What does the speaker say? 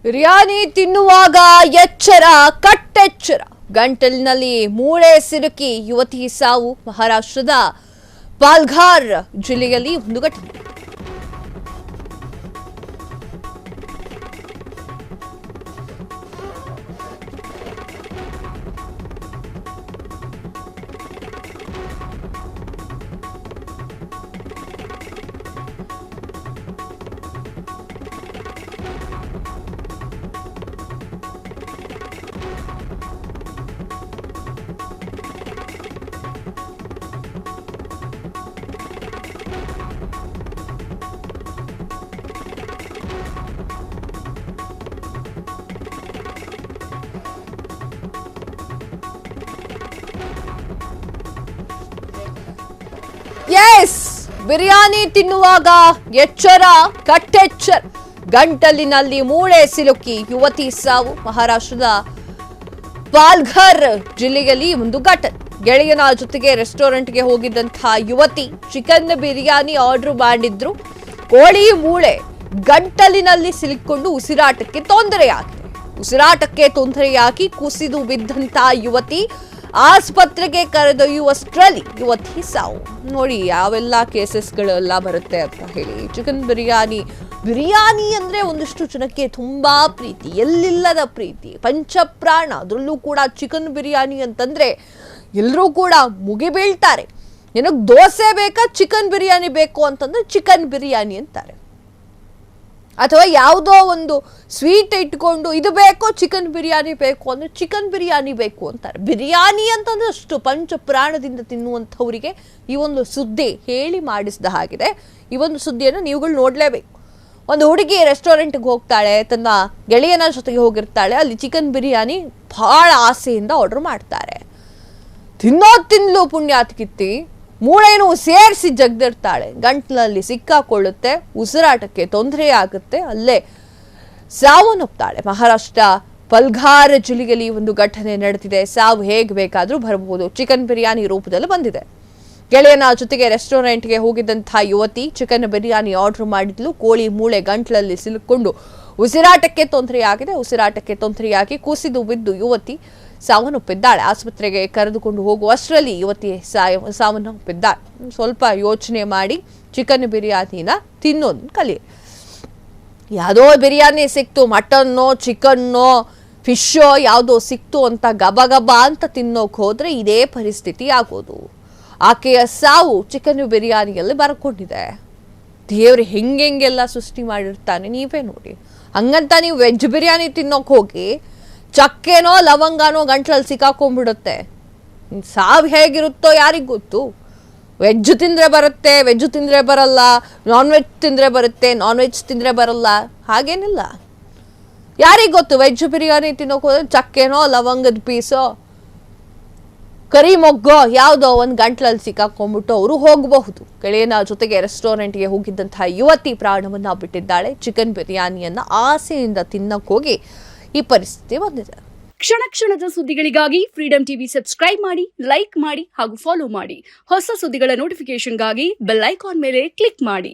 ಬಿರಿಯಾನಿ ತಿನ್ನುವಾಗ ಎಚ್ಚರ ಕಟ್ಟೆಚ್ಚರ ಗಂಟಲಿನಲ್ಲಿ ಮೂಳೆ ಸಿಲುಕಿ ಯುವತಿ ಸಾವು ಮಹಾರಾಷ್ಟ್ರದ ಪಾಲ್ಘಾರ್ ಜಿಲ್ಲೆಯಲ್ಲಿ ಒಂದು ಘಟನೆ. ಎಸ್, ಬಿರಿಯಾನಿ ತಿನ್ನುವಾಗ ಎಚ್ಚರ ಕಟ್ಟೆಚ್ಚರ ಗಂಟಲಿನಲ್ಲಿ ಮೂಳೆ ಸಿಲುಕಿ ಯುವತಿ ಸಾವು ಮಹಾರಾಷ್ಟ್ರದ ಪಾಲ್ಘರ್ ಜಿಲ್ಲೆಯಲ್ಲಿ ಒಂದು ಘಟನೆ. ಗೆಳೆಯನ ಜೊತೆಗೆ ರೆಸ್ಟೋರೆಂಟ್ಗೆ ಹೋಗಿದ್ದಂತಹ ಯುವತಿ ಚಿಕನ್ ಬಿರಿಯಾನಿ ಆರ್ಡರ್ ಮಾಡಿದ್ರು. ಕೋಳಿ ಮೂಳೆ ಗಂಟಲಿನಲ್ಲಿ ಸಿಲುಕಿಕೊಂಡು ಉಸಿರಾಟಕ್ಕೆ ತೊಂದರೆಯಾಗಿ ಕುಸಿದು ಬಿದ್ದಂತಹ ಯುವತಿ ಆಸ್ಪತ್ರೆಗೆ ಕರೆದೊಯ್ಯುವಷ್ಟರಲ್ಲಿ ಯುವತಿ ಸಾವು. ನೋಡಿ ಯಾವೆಲ್ಲ ಕೇಸಸ್ಗಳೆಲ್ಲ ಬರುತ್ತೆ ಅಂತ ಹೇಳಿ. ಚಿಕನ್ ಬಿರಿಯಾನಿ ಅಂದ್ರೆ ಒಂದಿಷ್ಟು ಜನಕ್ಕೆ ತುಂಬಾ ಪ್ರೀತಿ, ಎಲ್ಲಿಲ್ಲದ ಪ್ರೀತಿ, ಪಂಚಪ್ರಾಣ. ಅದರಲ್ಲೂ ಕೂಡ ಚಿಕನ್ ಬಿರಿಯಾನಿ ಅಂತಂದ್ರೆ ಎಲ್ಲರೂ ಕೂಡ ಮುಗಿಬೀಳ್ತಾರೆ. ನಿನಗೆ ದೋಸೆ ಬೇಕಾ, ಚಿಕನ್ ಬಿರಿಯಾನಿ ಬೇಕು ಅಂತಂದ್ರೆ ಚಿಕನ್ ಬಿರಿಯಾನಿ ಅಂತಾರೆ. ಅಥವಾ ಯಾವುದೋ ಒಂದು ಸ್ವೀಟ್ ಇಟ್ಕೊಂಡು ಇದು ಬೇಕೋ ಚಿಕನ್ ಬಿರಿಯಾನಿ ಬೇಕು ಅಂದ್ರೆ ಚಿಕನ್ ಬಿರಿಯಾನಿ ಬೇಕು ಅಂತಾರೆ. ಬಿರಿಯಾನಿ ಅಂತಂದ್ರೆ ಅಷ್ಟು ಪಂಚ ಪ್ರಾಣದಿಂದ ತಿನ್ನುವಂಥವರಿಗೆ ಈ ಒಂದು ಸುದ್ದಿ ಹೇಳಿ ಮಾಡಿಸಿದ ಹಾಗಿದೆ. ಈ ಒಂದು ಸುದ್ದಿಯನ್ನು ನೀವುಗಳು ನೋಡಲೇಬೇಕು. ಒಂದು ಹುಡುಗಿ ರೆಸ್ಟೋರೆಂಟ್ಗೆ ಹೋಗ್ತಾಳೆ, ತನ್ನ ಗೆಳೆಯನ ಜೊತೆಗೆ ಹೋಗಿರ್ತಾಳೆ. ಅಲ್ಲಿ ಚಿಕನ್ ಬಿರಿಯಾನಿ ಬಹಳ ಆಸೆಯಿಂದ ಆರ್ಡರ್ ಮಾಡ್ತಾರೆ. ತಿನ್ನಲು ಪುಣ್ಯಾತ್ಕಿತ್ತಿ ಮೂಳೆನೂ ಸೇರಿಸಿ ಜಗ್ದಿರ್ತಾಳೆ. ಗಂಟ್ಲಲ್ಲಿ ಸಿಕ್ಕಾಕೊಳ್ಳುತ್ತೆ, ಉಸಿರಾಟಕ್ಕೆ ತೊಂದರೆ ಆಗುತ್ತೆ, ಅಲ್ಲೇ ಸಾವನ್ನಪ್ತಾಳೆ. ಮಹಾರಾಷ್ಟ್ರ ಪಾಲ್ಘಾರ್ ಜಿಲ್ಲೆಯಲ್ಲಿ ಒಂದು ಘಟನೆ ನಡೆದಿದೆ. ಸಾವು ಹೇಗೆ ಬೇಕಾದರೂ ಬರಬಹುದು. ಚಿಕನ್ ಬಿರಿಯಾನಿ ರೂಪದಲ್ಲಿ ಬಂದಿದೆ. ಗೆಳೆಯನ ಜೊತೆಗೆ ರೆಸ್ಟೋರೆಂಟ್ಗೆ ಹೋಗಿದ್ದಂತಹ ಯುವತಿ ಚಿಕನ್ ಬಿರಿಯಾನಿ ಆರ್ಡರ್ ಮಾಡಿದ್ಲು. ಕೋಳಿ ಮೂಳೆ ಗಂಟ್ಲಲ್ಲಿ ಸಿಲುಕೊಂಡು ಉಸಿರಾಟಕ್ಕೆ ತೊಂದರೆಯಾಗಿ ಕುಸಿದು ಬಿದ್ದು ಯುವತಿ ಸಾವನ್ನಪ್ಪಿದ್ದಾಳೆ. ಆಸ್ಪತ್ರೆಗೆ ಕರೆದುಕೊಂಡು ಹೋಗುವಷ್ಟರಲ್ಲಿ ಯುವತಿ ಸಾವನ್ನಪ್ಪಿದ್ದಾಳೆ. ಸ್ವಲ್ಪ ಯೋಚನೆ ಮಾಡಿ ಚಿಕನ್ ಬಿರಿಯಾನಿನ ತಿನ್ನೋದನ್ನ ಕಲಿ. ಯಾವುದೋ ಬಿರಿಯಾನಿ ಸಿಕ್ತು, ಮಟನ್ನೋ ಚಿಕನ್ನೋ ಫಿಶೋ ಯಾವುದೋ ಸಿಕ್ತು ಅಂತ ಗಬ ಅಂತ ತಿನ್ನೋಕೆ ಹೋದ್ರೆ ಇದೇ ಪರಿಸ್ಥಿತಿ ಆಗೋದು. ಆಕೆಯ ಸಾವು ಚಿಕನ್ ಬಿರಿಯಾನಿಯಲ್ಲಿ ಬರ್ಕೊಂಡಿದೆ. ದೇವ್ರು ಹೆಂಗೆಲ್ಲ ಸೃಷ್ಟಿ ಮಾಡಿರ್ತಾನೆ ನೀವೇ ನೋಡಿ. ಹಂಗಂತ ನೀವು ವೆಜ್ ಬಿರಿಯಾನಿ ತಿನ್ನೋಕೆ ಹೋಗಿ ಚಕ್ಕೆನೋ ಲವಂಗನೋ ಗಂಟ್ಲಲ್ಲಿ ಸಿಕ್ಕಾಕೊಂಡ್ಬಿಡುತ್ತೆ. ಸಾವು ಹೇಗಿರುತ್ತೋ ಯಾರಿಗ್ ಗೊತ್ತು. ವೆಜ್ ತಿಂದ್ರೆ ಬರುತ್ತೆ, ವೆಜ್ ತಿಂದ್ರೆ ಬರಲ್ಲ. ನಾನ್ ವೆಜ್ ತಿಂದ್ರೆ ಬರುತ್ತೆ, ನಾನ್ ವೆಜ್ ತಿಂದ್ರೆ ಬರಲ್ಲ. ಹಾಗೇನಿಲ್ಲ, ಯಾರಿಗ್ ಗೊತ್ತು. ವೆಜ್ ಬಿರಿಯಾನಿ ತಿನ್ನೋಕೆ ಹೋದ್ರೆ ಚಕ್ಕೆನೋ ಲವಂಗದ ಪೀಸೋ ಕರಿ ಮೊಗ್ಗೋ ಯಾವುದೋ ಒಂದು ಗಂಟ್ಲಲ್ಲಿ ಸಿಕ್ಕಾಕೊಂಡ್ಬಿಟ್ಟು ಅವರು ಹೋಗಬಹುದು. ಗೆಳೆಯನ ಜೊತೆಗೆ ರೆಸ್ಟೋರೆಂಟ್ಗೆ ಹೋಗಿದ್ದಂತಹ ಯುವತಿ ಪ್ರಾಣವನ್ನ ಬಿಟ್ಟಿದ್ದಾಳೆ. ಚಿಕನ್ ಬಿರಿಯಾನಿಯನ್ನ ಆಸೆಯಿಂದ ತಿನ್ನಕ್ಕೆ ಹೋಗಿ ಈ ಪರಿಸ್ಥಿತಿ ಬಂದಿದೆ. ಕ್ಷಣದ ಸುದ್ದಿಗಳಿಗಾಗಿ ಫ್ರೀಡಂ ಟಿವಿ ಸಬ್ಸ್ಕ್ರೈಬ್ ಮಾಡಿ, ಲೈಕ್ ಮಾಡಿ ಹಾಗೂ ಫಾಲೋ ಮಾಡಿ. ಹೊಸ ಸುದ್ದಿಗಳ ನೋಟಿಫಿಕೇಶನ್ಗಾಗಿ ಬೆಲ್ ಐಕಾನ್ ಮೇಲೆ ಕ್ಲಿಕ್ ಮಾಡಿ.